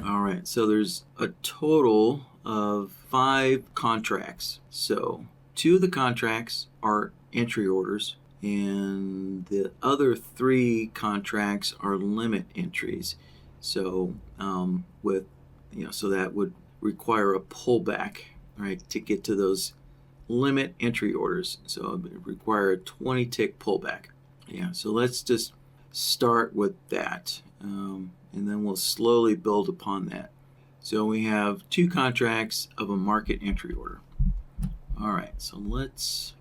All right, so there's a total of 5 contracts. So 2 of the contracts are entry orders, and the other 3 contracts are limit entries. So so that would require a pullback, right, to get to those limit entry orders. So it would require a 20 tick pullback. Yeah, so let's just start with that, and then we'll slowly build upon that. So we have 2 contracts of a market entry order. All right, so let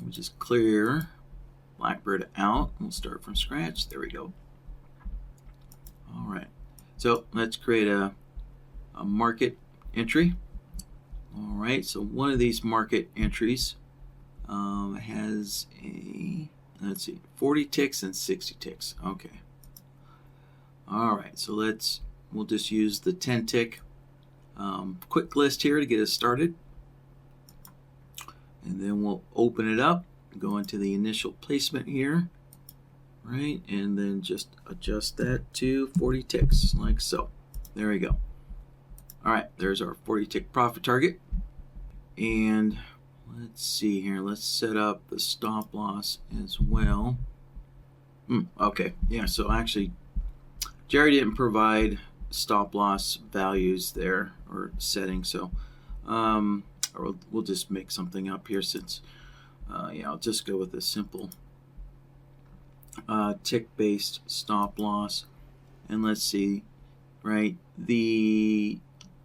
me just clear BlackBird out. We'll start from scratch. There we go. All right, so let's create a market entry. All right, so one of these market entries has a, let's see, 40 ticks and 60 ticks. Okay. All right, so we'll just use the 10 tick quick list here to get us started. And then we'll open it up, go into the initial placement here, right? And then just adjust that to 40 ticks, like so. There we go. All right, there's our 40 tick profit target. And let's see here, let's set up the stop loss as well. Okay, yeah, so actually, Jerry didn't provide stop loss values there or settings, so or we'll just make something up here since, I'll just go with a simple tick-based stop loss. And let's see, right, the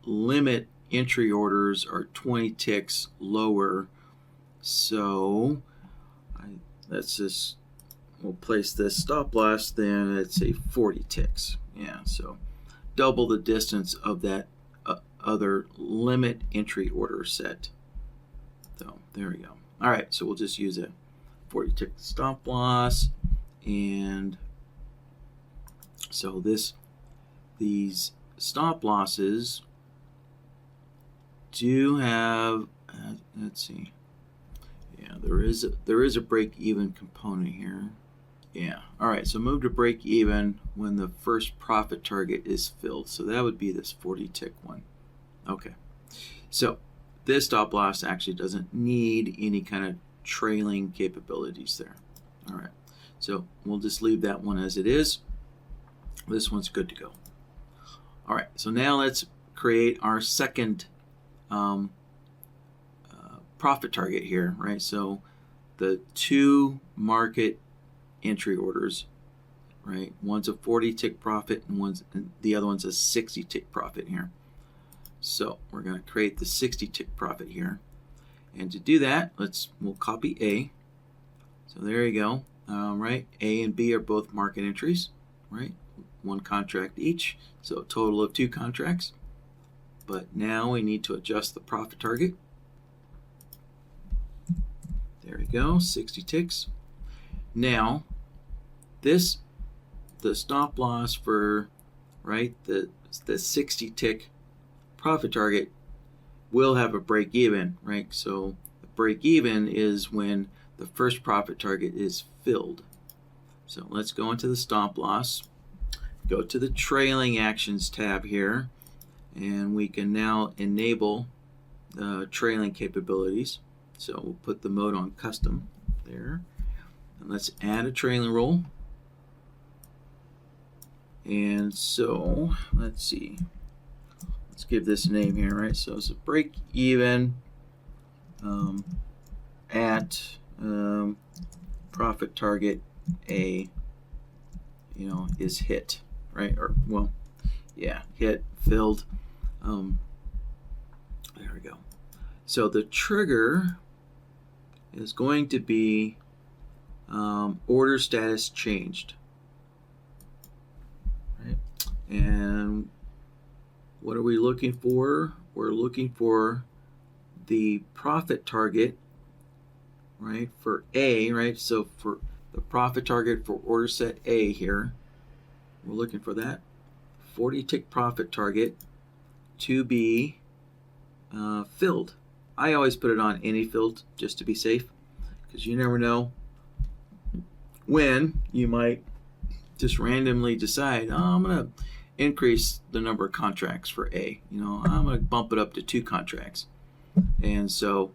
limit entry orders are 20 ticks lower, so we'll place this stop loss then at say 40 ticks. Yeah, so double the distance of that other limit entry order set. So there we go. All right, so we'll just use a 40 tick stop loss, and so these stop losses do have, let's see, yeah, there is a break even component here. Yeah, all right, so move to break even when the first profit target is filled. So that would be this 40 tick one. Okay, so this stop loss actually doesn't need any kind of trailing capabilities there. All right, so we'll just leave that one as it is. This one's good to go. All right, so now let's create our second profit target here, right? So the 2 market entry orders, right? One's a 40 tick profit and the other one's a 60 tick profit here. So we're going to create the 60 tick profit here. And to do that, we'll copy A. So there you go. Right? A and B are both market entries, right? 1 contract each. So a total of 2 contracts. But now we need to adjust the profit target. There we go, 60 ticks. Now, the stop loss for, right, the 60 tick profit target will have a break even, right? So the break even is when the first profit target is filled. So let's go into the stop loss, go to the trailing actions tab here, and we can now enable the trailing capabilities. So we'll put the mode on custom there. And let's add a trailing roll. And so let's see. Let's give this a name here, right? So it's a break even at profit target A, is hit, right? Or, well, yeah, hit, filled. There we go. So the trigger is going to be order status changed, right? And what are we looking for? We're looking for the profit target, right, for A, right? So for the profit target for order set A here, we're looking for that 40 tick profit target to be filled. I always put it on any filled just to be safe, because you never know when you might just randomly decide, oh, I'm going to increase the number of contracts for A. I'm going to bump it up to 2 contracts. And so,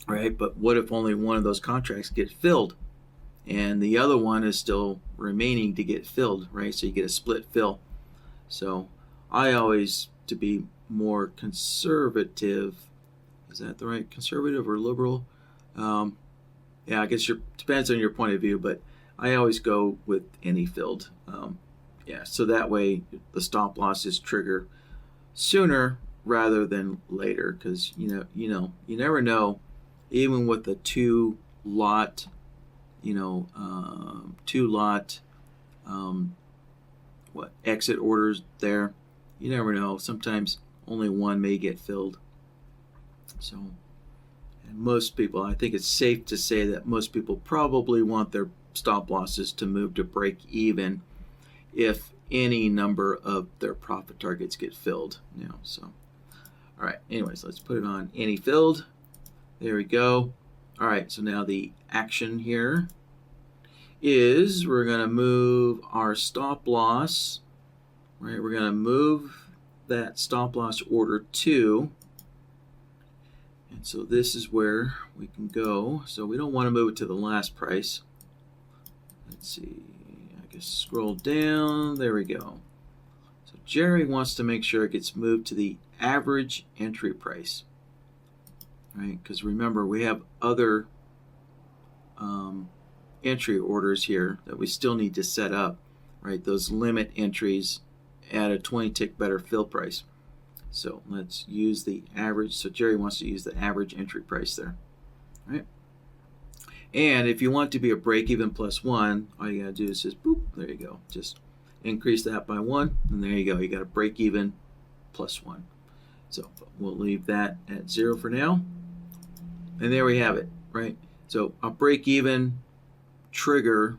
right, but what if only one of those contracts get filled and the other one is still remaining to get filled, right? So you get a split fill. So I always, to be more conservative, is that the right, conservative or liberal? Yeah, I guess it depends on your point of view, but I always go with any filled. Yeah, so that way the stop losses trigger sooner rather than later, because you never know, even with a two lot exit orders there, you never know. Sometimes only one may get filled. So, and most people, I think it's safe to say that most people probably want their stop losses to move to break even if any number of their profit targets get filled. So, all right. Anyways, let's put it on any filled. There we go. All right. So now the action here is we're going to move our stop loss. Right. We're going to move that stop loss order to. And so this is where we can go. So we don't want to move it to the last price. Let's see. I guess scroll down. There we go. So Jerry wants to make sure it gets moved to the average entry price. Right? Because remember, we have other entry orders here that we still need to set up. Right? Those limit entries at a 20 tick better fill price. So let's use the average. So Jerry wants to use the average entry price there. Right? And if you want to be a break even plus 1, all you got to do is just boop, there you go. Just increase that by 1, and there you go. You got a break even plus 1. So we'll leave that at 0 for now. And there we have it, right? So a break even trigger,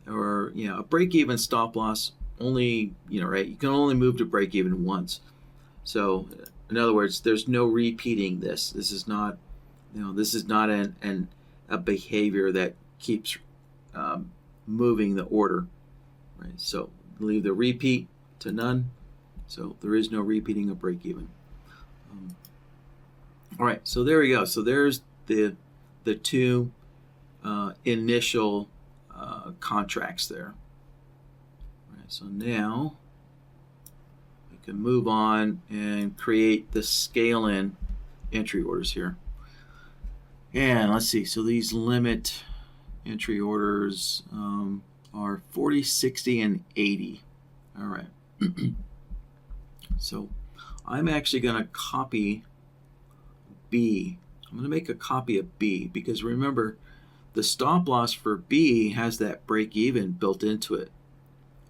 or a break even stop loss only, right? You can only move to break even once. So in other words, there's no repeating this. This is not, this is not a behavior that keeps moving the order, right? So leave the repeat to none. So there is no repeating of break even. All right, so there we go. So there's the two initial contracts there. All right, so now we can move on and create the scale-in entry orders here. And let's see, so these limit entry orders are 40, 60, and 80. All right. So I'm actually going to copy B. I'm going to make a copy of B because remember, the stop loss for B has that break even built into it.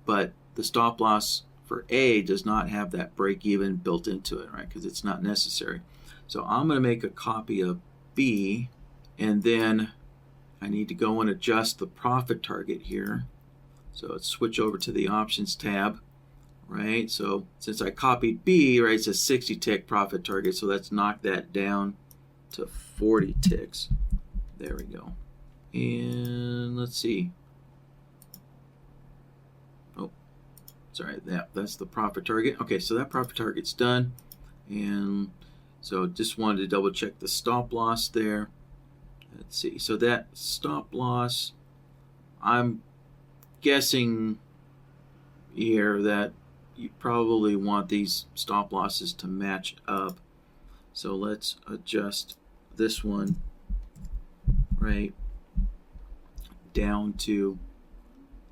But the stop loss for A does not have that break even built into it, right? Because it's not necessary. So I'm going to make a copy of B, and then I need to go and adjust the profit target here. So let's switch over to the options tab, right? So since I copied B, right, it's a 60 tick profit target, so let's knock that down to 40 ticks. There we go. And let's see. Oh, sorry, that's the profit target. Okay, so that profit target's done. And so just wanted to double check the stop loss there. Let's see. So that stop loss, I'm guessing here that you probably want these stop losses to match up. So let's adjust this one right down to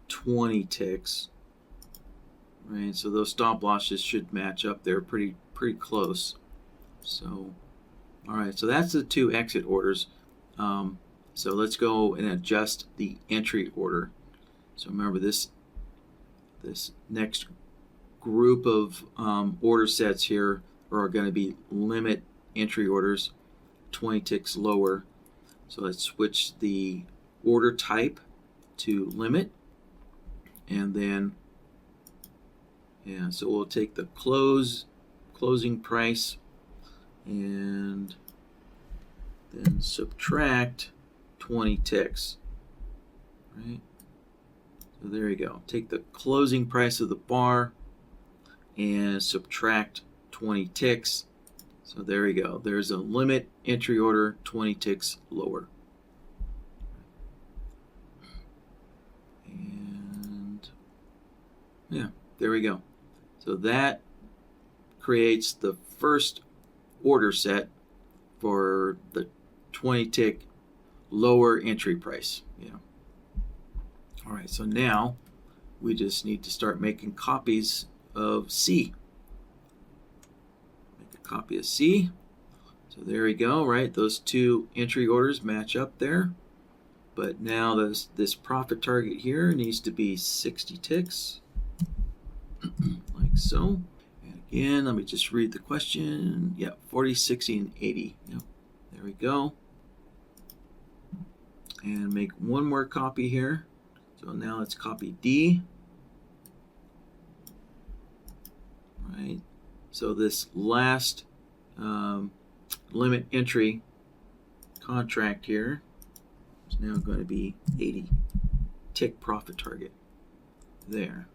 20 ticks. Right, so those stop losses should match up there pretty close. So, all right, so that's the two exit orders. So let's go and adjust the entry order. So remember this next group of order sets here are going to be limit entry orders, 20 ticks lower. So let's switch the order type to limit, and then so we'll take the closing price and then subtract 20 ticks, right? So there you go. Take the closing price of the bar and subtract 20 ticks. So there we go. There's a limit entry order 20 ticks lower. And yeah, there we go. So that creates the first order set for the 20 tick lower entry price. Yeah. All right, so now we just need to start making copies of C. Make a copy of C. So there we go, right? Those two entry orders match up there. But now this profit target here needs to be 60 ticks, like so. And again, let me just read the question. Yeah, 40, 60, and 80. Yep, there we go. And make one more copy here. So now let's copy D. Right. So this last limit entry contract here is now going to be 80 tick profit target there.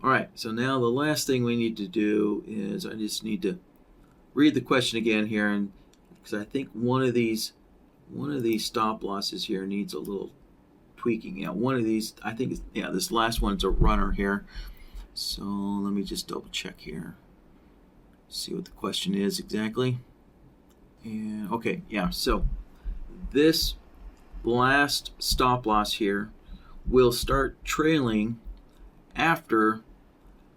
All right. So now the last thing we need to do is I just need to read the question again here, and because I think one of these stop losses here needs a little tweaking. Yeah, one of these, I think, yeah, this last one's a runner here. So let me just double check here, see what the question is exactly. And okay, yeah, so this last stop loss here will start trailing after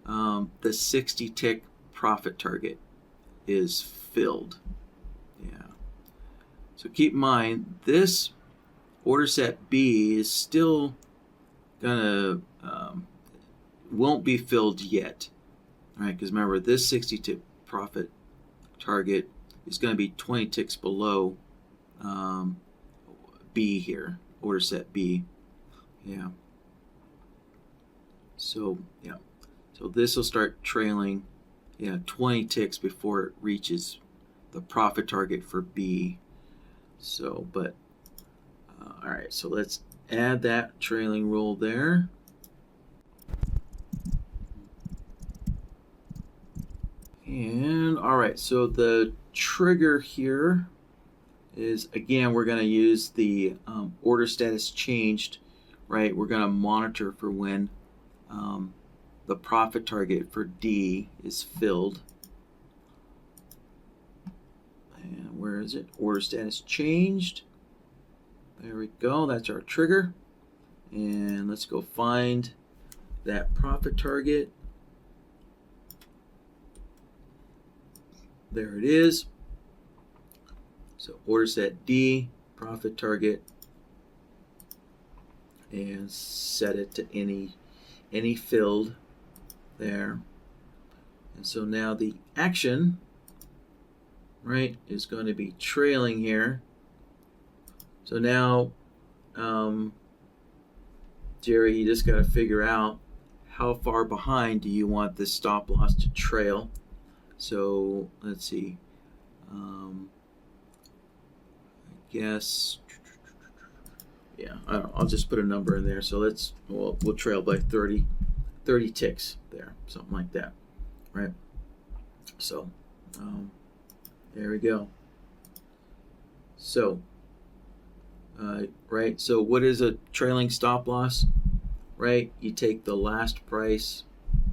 the 60 tick profit target is filled. Yeah. So keep in mind, this order set B is still gonna won't be filled yet. All right, because remember, this 60 tick profit target is going to be 20 ticks below B here, order set B. Yeah. So yeah, so this will start trailing, 20 ticks before it reaches the profit target for B. So, but all right, so let's add that trailing rule there. And all right, so the trigger here is, again, we're going to use the order status changed, right? We're going to monitor for when the profit target for D is filled. And where is it? Order status changed. There we go. That's our trigger. And let's go find that profit target. There it is. So order set D, profit target, and set it to any filled there. And so now the action, right, is going to be trailing here. So now, Jerry, you just got to figure out how far behind do you want this stop loss to trail. So let's see. I guess, yeah, I don't know, I'll just put a number in there. So we'll trail by 30 ticks there, something like that, right? So there we go. So right, so what is a trailing stop loss? Right, you take the last price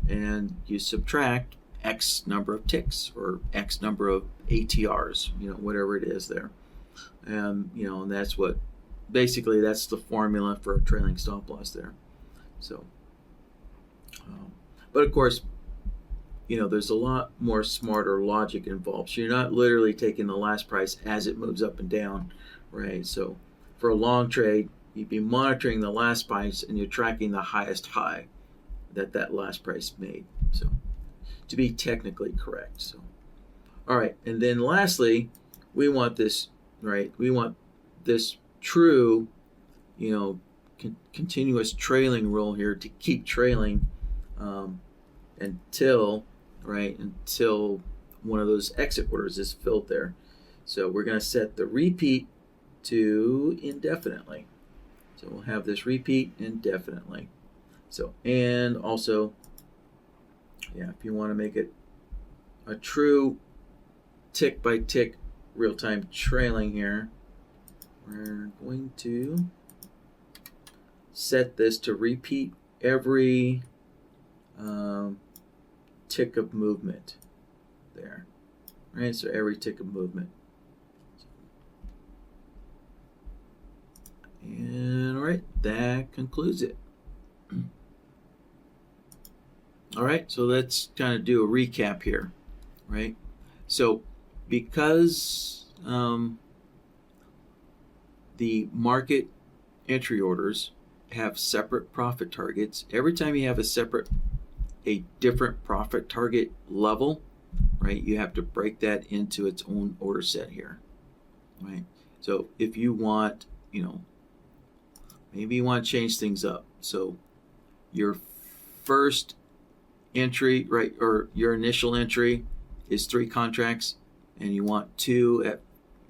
and you subtract X number of ticks or X number of ATRs, whatever it is there. And that's what, basically that's the formula for a trailing stop loss there. So, but of course, there's a lot more smarter logic involved. So you're not literally taking the last price as it moves up and down, right? So for a long trade, you'd be monitoring the last price and you're tracking the highest high that last price made. So to be technically correct. So, all right. And then lastly, we want this, right? We want this true, continuous trailing rule here to keep trailing until one of those exit orders is filled there. So we're going to set the repeat to indefinitely. So we'll have this repeat indefinitely. So, and also Yeah, if you want to make it a true tick by tick real-time trailing here, we're going to set this to repeat every tick of movement there. Right, so every tick of movement. And all right, that concludes it. All right, so let's kind of do a recap here, right? So because the market entry orders have separate profit targets, every time you have a different profit target level, right, you have to break that into its own order set here, right? So if you want, maybe you want to change things up. So your first entry, right, or your initial entry is 3 contracts, and you want 2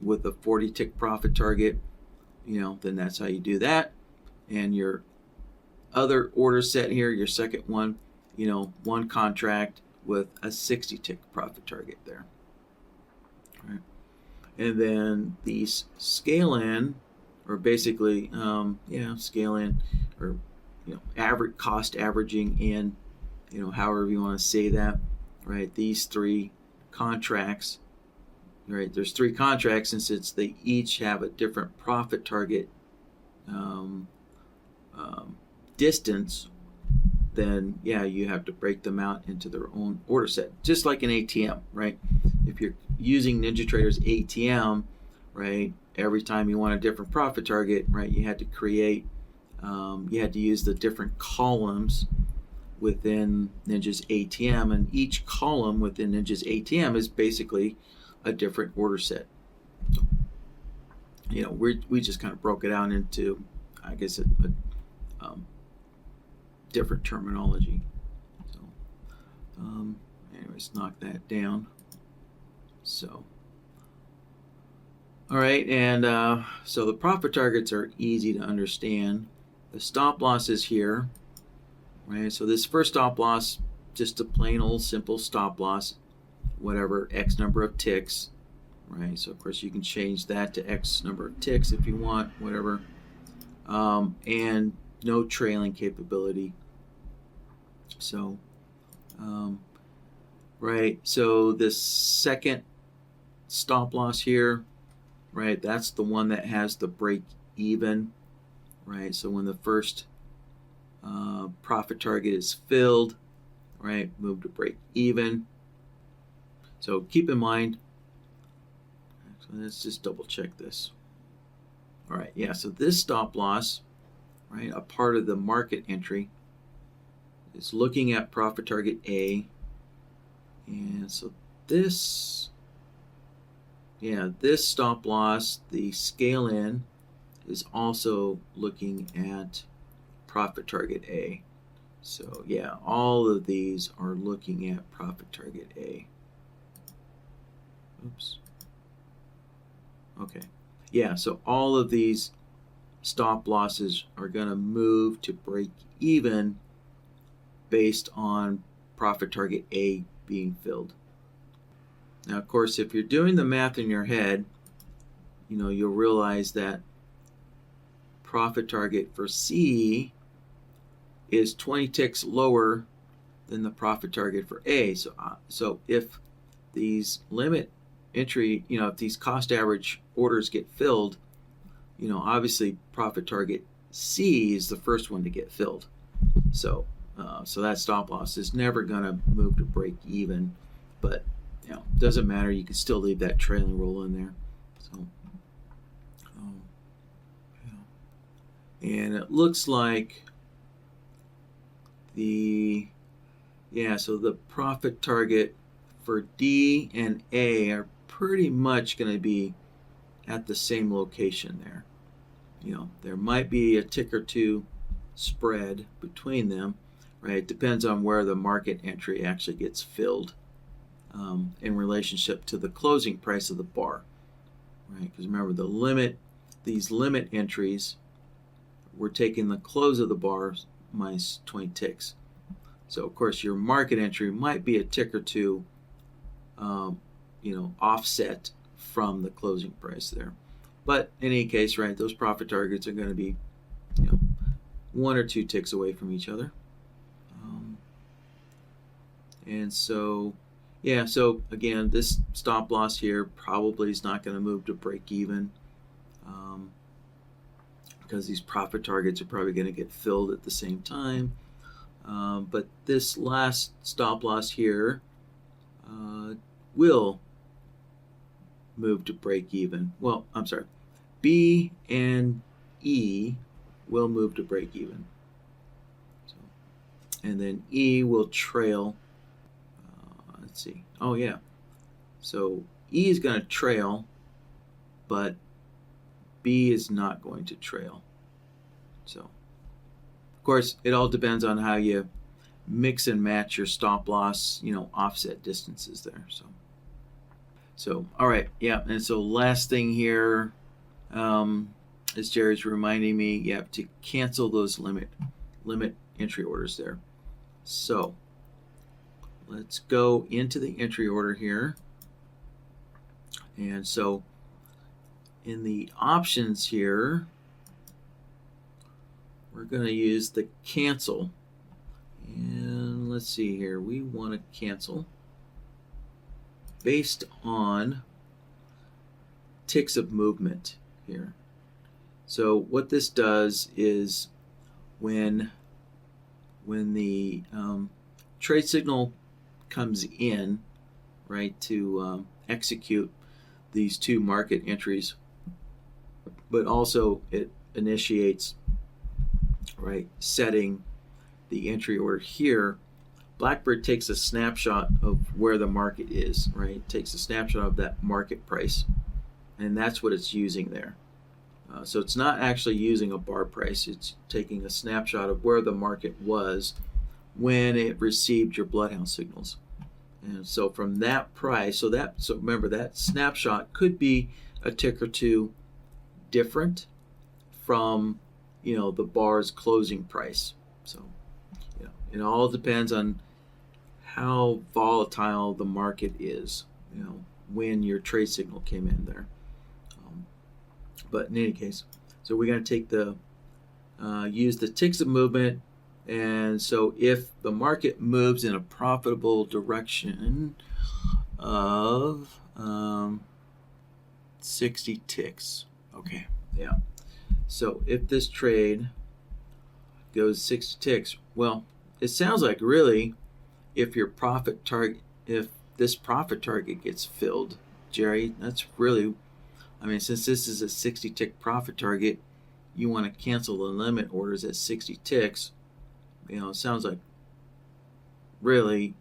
with a 40 tick profit target, then that's how you do that. And your other order set here, your second one, 1 contract with a 60 tick profit target there. Right. And then these scale in, or basically, scale in, or average cost averaging in, however you want to say that, right? These 3 contracts, right? There's 3 contracts, and since they each have a different profit target distance, then you have to break them out into their own order set, just like an ATM, right? If you're using NinjaTrader's ATM, right, every time you want a different profit target, right, you had to create, you had to use the different columns within Ninja's ATM, and each column within Ninja's ATM is basically a different order set. So, we just kind of broke it out into, I guess, a different terminology. So, anyways, knock that down. So, all right, and so the profit targets are easy to understand. The stop loss is here, right? So this first stop loss, just a plain old simple stop loss, whatever, X number of ticks, right? So of course you can change that to X number of ticks if you want, whatever. And no trailing capability. So, right, so this second stop loss here, right, that's the one that has the break even, right? So when the first profit target is filled, right, move to break even. So keep in mind, so let's just double check this. All right, so this stop loss, right, a part of the market entry, is looking at profit target A, and so this stop loss, the scale in, is also looking at profit target A. So all of these are looking at profit target A. Oops. Okay. So all of these stop losses are going to move to break even based on profit target A being filled. Now, of course, if you're doing the math in your head, you'll realize that profit target for C is 20 ticks lower than the profit target for A. So if these limit entry, if these cost average orders get filled, obviously profit target C is the first one to get filled. So that stop loss is never going to move to break even, but doesn't matter. You can still leave that trailing roll in there. So, and it looks like so the profit target for D and A are pretty much going to be at the same location there. There might be a tick or two spread between them, right? It depends on where the market entry actually gets filled in relationship to the closing price of the bar, right? Because remember, these limit entries, we're taking the close of the bar minus 20 ticks. So of course your market entry might be a tick or two, offset from the closing price there. But in any case, right, those profit targets are going to be, 1 or 2 ticks away from each other. And so, yeah, so again, this stop loss here probably is not going to move to break even, because these profit targets are probably going to get filled at the same time. But this last stop loss here will move to break even. Well, I'm sorry, B and E will move to break even. So, and then E will trail. Let's see. Oh, yeah. So E is going to trail, but B is not going to trail. So, of course, it all depends on how you mix and match your stop loss, offset distances there. So all right, yeah. And so last thing here, as Jerry's reminding me, you have to cancel those limit entry orders there. So let's go into the entry order here. And so in the options here, we're going to use the cancel. And let's see here, we want to cancel based on ticks of movement here. So what this does is when the trade signal comes in, right, to execute these 2 market entries, but also it initiates, right, setting the entry order here, BlackBird takes a snapshot of where the market is, right? It takes a snapshot of that market price, and that's what it's using there. So it's not actually using a bar price. It's taking a snapshot of where the market was when it received your bloodhound signals. And so from that price, so remember, that snapshot could be a tick or two different from, the bar's closing price. So, it all depends on how volatile the market is, when your trade signal came in there. But in any case, so we're going to take use the ticks of movement. And so if the market moves in a profitable direction of 60 ticks, okay, yeah. So if this trade goes 60 ticks, well, it sounds like really, if this profit target gets filled, Jerry, that's really, since this is a 60 tick profit target, you want to cancel the limit orders at 60 ticks. It sounds like really,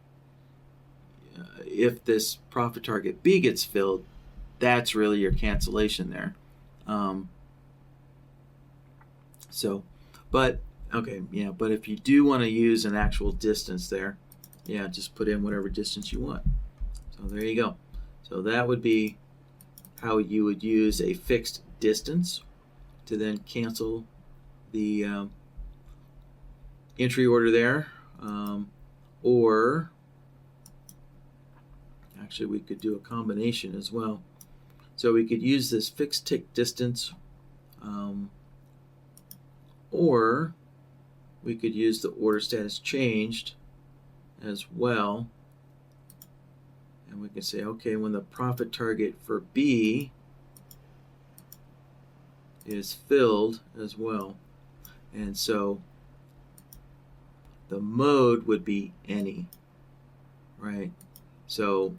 if this profit target B gets filled, that's really your cancellation there. But if you do want to use an actual distance there, just put in whatever distance you want. So there you go. So that would be how you would use a fixed distance to then cancel the entry order there. Or actually we could do a combination as well. So we could use this fixed tick distance, or we could use the order status changed as well. And we can say, okay, when the profit target for B is filled as well. And so the mode would be any, right? So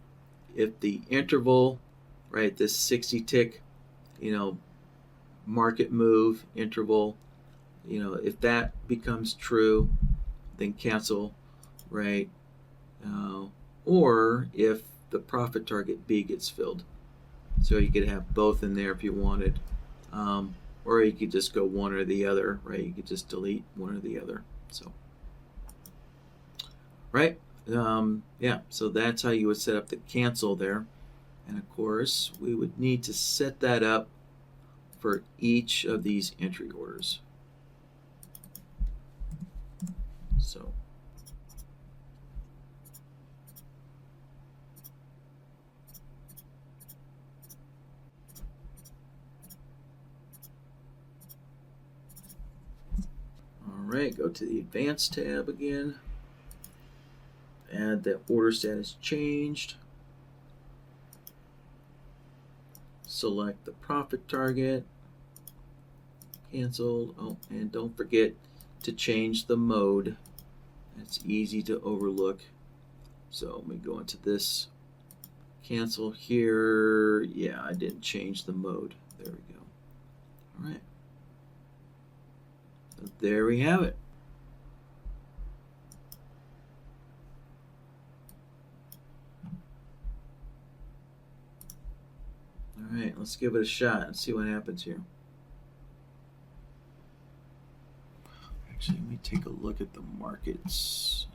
if the interval, right, this 60 tick, market move interval, if that becomes true, then cancel, right? Or if the profit target B gets filled. So you could have both in there if you wanted. Or you could just go one or the other, right? You could just delete one or the other. So, right? So that's how you would set up the cancel there. And of course, we would need to set that up for each of these entry orders. So right, go to the advanced tab again. Add the order status changed. Select the profit target. Canceled. Oh, and don't forget to change the mode. It's easy to overlook. So let me go into this. Cancel here. Yeah, I didn't change the mode. There we go. All right. So there we have it. All right, let's give it a shot and see what happens here. Actually, let me take a look at the markets.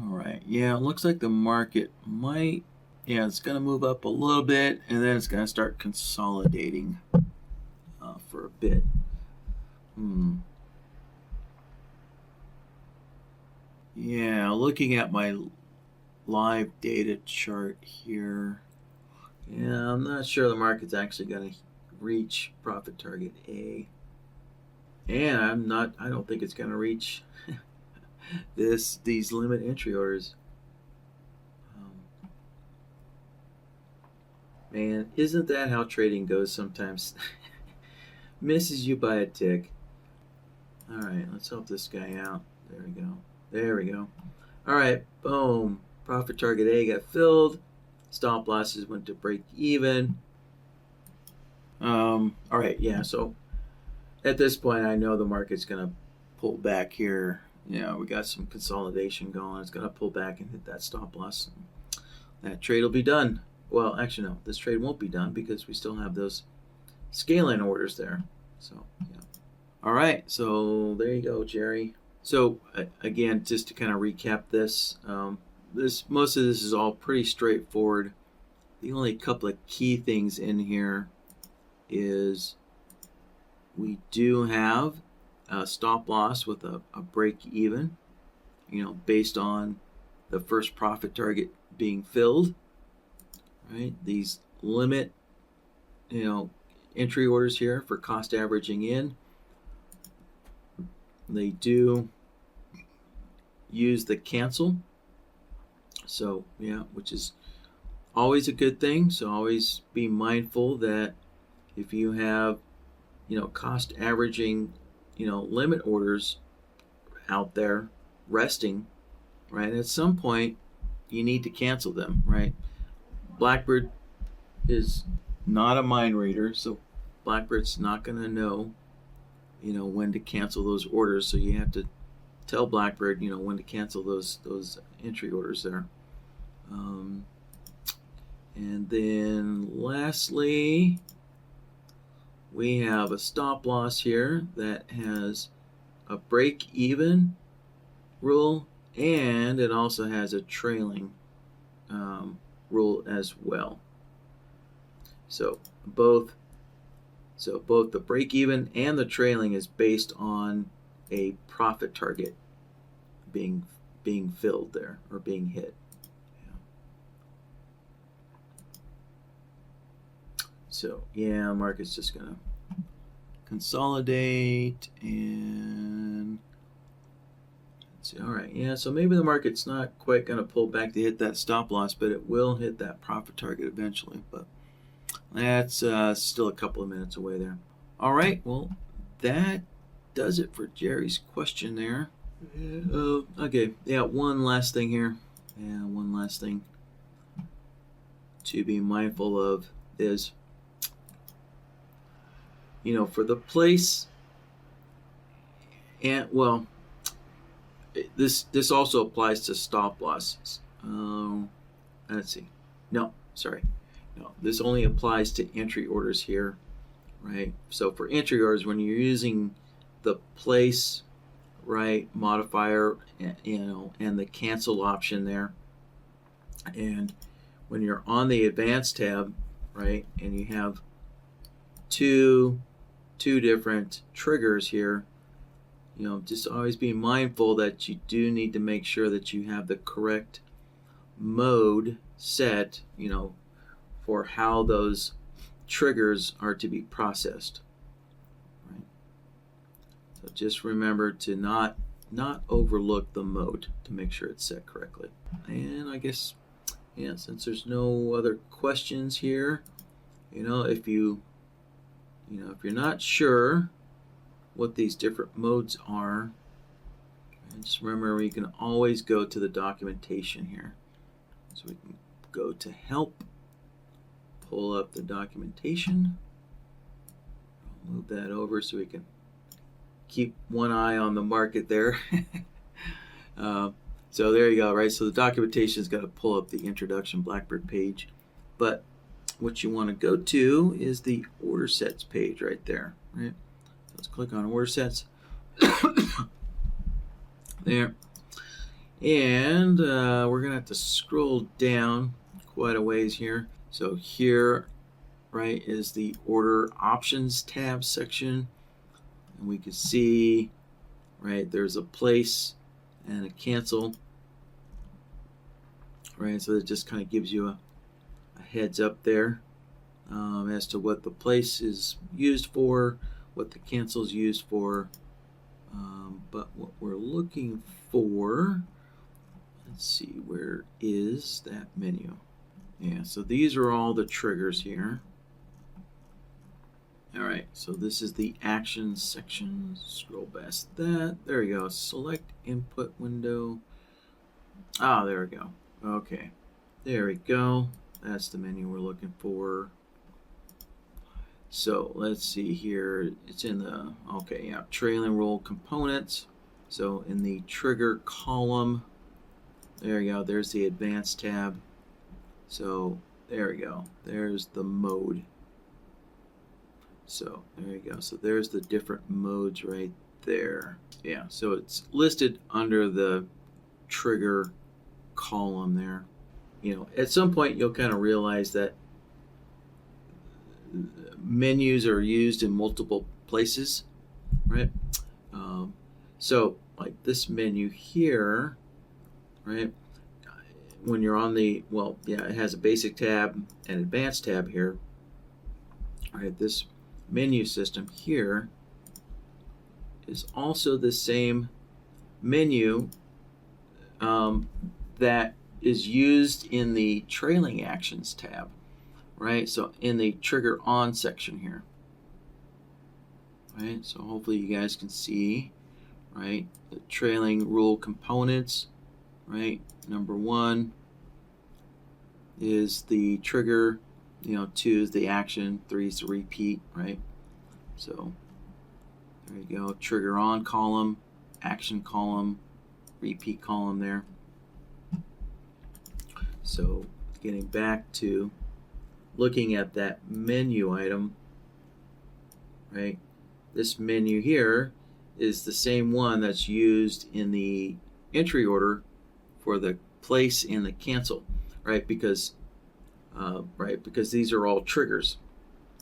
All right, yeah, it looks like the market might, yeah, it's going to move up a little bit, and then it's going to start consolidating for a bit. Yeah, looking at my live data chart here, yeah, I'm not sure the market's actually going to reach profit target A, and I don't think it's going to reach these limit entry orders. Man, isn't that how trading goes sometimes? Misses you by a tick. All right, let's help this guy out. There we go. There we go. All right, boom. Profit target A got filled. Stop losses went to break even. All right, yeah, so at this point, I know the market's going to pull back here. Yeah, we got some consolidation going. It's going to pull back and hit that stop loss. That trade will be done. Well, actually, no, this trade won't be done because we still have those scaling orders there. So, yeah. All right, so there you go, Jerry. So, again, just to kind of recap this, most of this is all pretty straightforward. The only couple of key things in here is we do have a stop loss with a break even, based on the first profit target being filled, right? These limit, entry orders here for cost averaging in, they do use the cancel. So, yeah, which is always a good thing. So always be mindful that if you have, cost averaging, limit orders out there resting, right, at some point you need to cancel them, right? BlackBird is not a mind reader, so BlackBird's not going to know, when to cancel those orders. So you have to tell BlackBird, when to cancel those entry orders there. And then lastly, we have a stop loss here that has a break even rule, and it also has a trailing rule as well. So both the break even and the trailing is based on a profit target being filled there or being hit. So yeah, market's just gonna consolidate and let's see. All right, yeah. So maybe the market's not quite gonna pull back to hit that stop loss, but it will hit that profit target eventually. But that's still a couple of minutes away there. All right, well, that does it for Jerry's question there. Okay, yeah. One last thing here. Yeah, one last thing to be mindful of is, for the place, and well, this also applies to stop losses. Let's see. No, this only applies to entry orders here, right? So for entry orders, when you're using the place, right, modifier, and the cancel option there, and when you're on the advanced tab, right, and you have two different triggers here, just always be mindful that you do need to make sure that you have the correct mode set, for how those triggers are to be processed. So just remember to not overlook the mode to make sure it's set correctly. And I guess, yeah, since there's no other questions here, if you're not sure what these different modes are, just remember you can always go to the documentation here. So we can go to help, pull up the documentation, I'll move that over so we can keep one eye on the market there. So there you go, right? So the documentation is going to pull up the introduction BlackBird page, but what you want to go to is the order sets page right there, right? So let's click on order sets. There. And we're going to have to scroll down quite a ways here. So here, right, is the order options tab section. And we can see, right, there's a place and a cancel. Right, so it just kind of gives you a heads up there as to what the place is used for, what the cancel is used for. But what we're looking for, let's see, where is that menu? Yeah, so these are all the triggers here. All right, so this is the actions section. Scroll past that. There you go. Select input window. Ah, there we go. Okay, there we go. That's the menu we're looking for. So let's see here. It's in the, okay, yeah, trailing roll components. So in the trigger column, there you go. There's the advanced tab. So there we go. There's the mode. So there you go. So there's the different modes right there. Yeah, so it's listed under the trigger column there. At some point you'll kind of realize that menus are used in multiple places, right? So like this menu here, right? When you're on the, well, yeah, it has a basic tab and advanced tab here. All right, this menu system here is also the same menu that is used in the trailing actions tab, right? So in the trigger on section here, right? So hopefully you guys can see, right? The trailing rule components, right? Number 1 is the trigger, 2 is the action, 3 is the repeat, right? So there you go, trigger on column, action column, repeat column there. So getting back to looking at that menu item, right? This menu here is the same one that's used in the entry order for the place and the cancel, right? Because these are all triggers.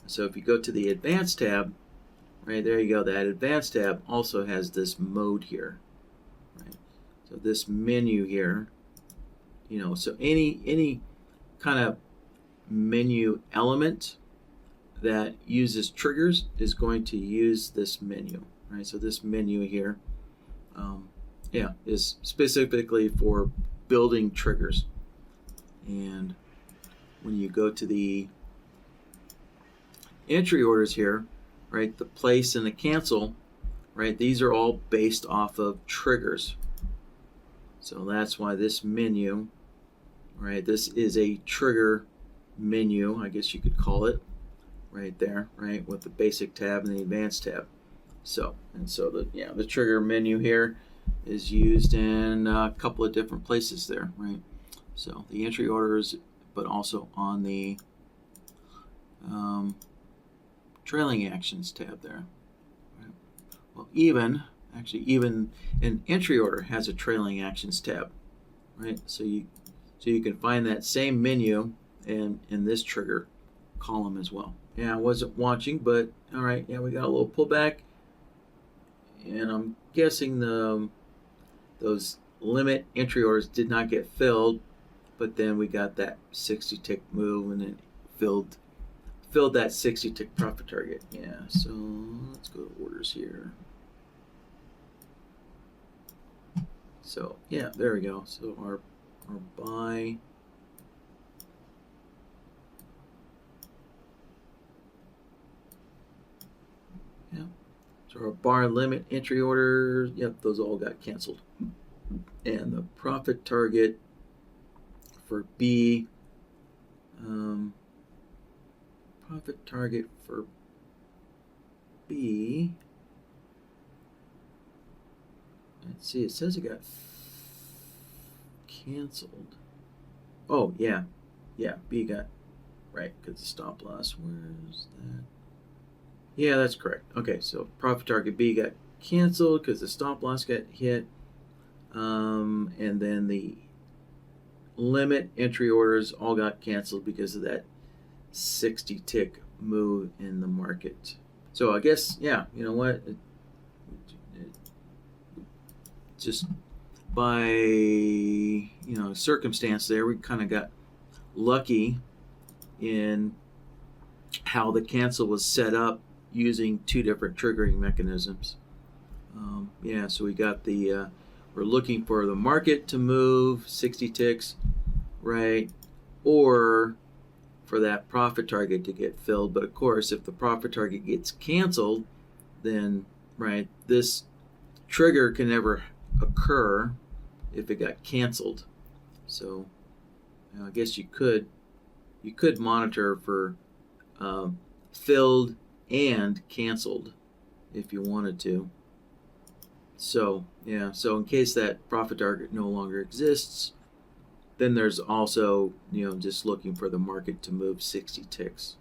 So if you go to the advanced tab, right there you go, that advanced tab also has this mode here, right? So this menu here, so any kind of menu element that uses triggers is going to use this menu, right? So this menu here, is specifically for building triggers. And when you go to the entry orders here, right, the place and the cancel, right, these are all based off of triggers. So that's why this menu, right, this is a trigger menu, I guess you could call it, right there, right, with the basic tab and the advanced tab. So the trigger menu here is used in a couple of different places there, right? So the entry orders, but also on the trailing actions tab there. Right? Well, even an entry order has a trailing actions tab, right? So you can find that same menu in this trigger column as well. Yeah, I wasn't watching, but all right, yeah, we got a little pullback, and I'm guessing those limit entry orders did not get filled, but then we got that 60 tick move and it filled that 60 tick profit target. Yeah, so let's go to orders here. So yeah, there we go. So our buy. Yeah. So our bar limit entry orders, yep, those all got canceled. And the profit target for B, profit target for B, let's see, it says it got canceled. Oh, yeah, B got, right, because the stop loss, where's that? Yeah, that's correct. Okay, so profit target B got canceled because the stop loss got hit. And then the limit entry orders all got canceled because of that 60 tick move in the market. So I guess, yeah, you know what? Just by, circumstance there, we kind of got lucky in how the cancel was set up using two different triggering mechanisms. So we got we're looking for the market to move 60 ticks, right? Or for that profit target to get filled. But of course, if the profit target gets canceled, then, right, this trigger can never occur if it got canceled. So I guess you could monitor for filled and canceled if you wanted to. So so in case that profit target no longer exists, then there's also just looking for the market to move 60 ticks.